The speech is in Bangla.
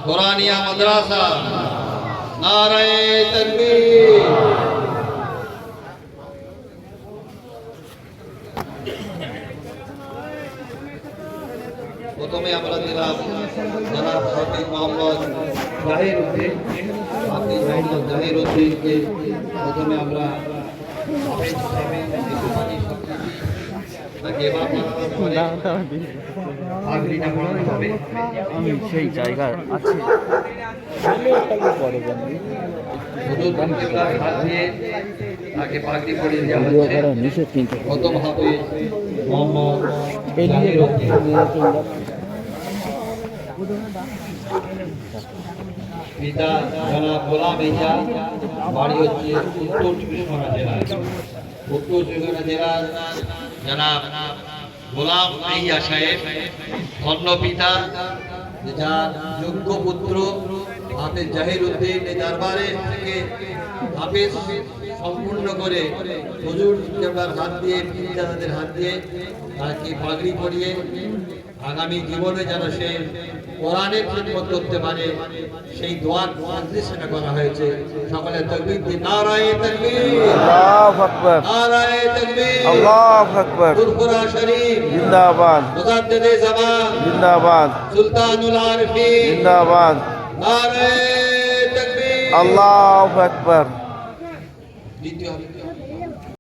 কোরআনিয়া মাদ্রাসা নারায়ে তাকবীর। প্রথমে আমরা দিলাম জনাব হাফিজ মোহাম্মদ জাহিরউদ্দিন, হাফিজ মোহাম্মদ জাহিরউদ্দিনকে প্রথমে আমরা আমি সেই জায়গায় আছি। তাকে পাগড়ি পরিয়ে দেওয়া হচ্ছে। প্রথম হাফিজ মোহাম্মদ জাহিরউদ্দিন। পিতা জনাব গোলাম ইয়া, বাড়ি হচ্ছে উত্তর চব্বিশ পরগনা জেলায়। উত্তর চব্বিশ পরগনা জেলার জনাব গোলাম ইয়া সাহেব ধন্য পিতা, যার যোগ্য পুত্র হাফিজ জাহিরউদ্দিন এই দরবারে থেকে হাফিজ সম্পূর্ণ করে হুজুর কেবলার হাত দিয়ে, পিতাদের হাত দিয়ে তাকে পাগড়ি পরিয়ে আগামী জীবনে যেন সে কোরআনের খিদমত করতে পারে সেই দোয়ার নির্দেশনা করা হয়েছে। সকলে তাকবীর দিন, নারায়ে তাকবীর, আল্লাহু আকবার, নারায়ে তাকবীর, আল্লাহু আকবার। ফুরফুরা শরীফ জিন্দাবাদ, মুজাদ্দিদে জামান জিন্দাবাদ, সুলতানুল আরিফিন জিন্দাবাদ, নারায়ে তাকবীর, আল্লাহু আকবার। দ্বিতীয়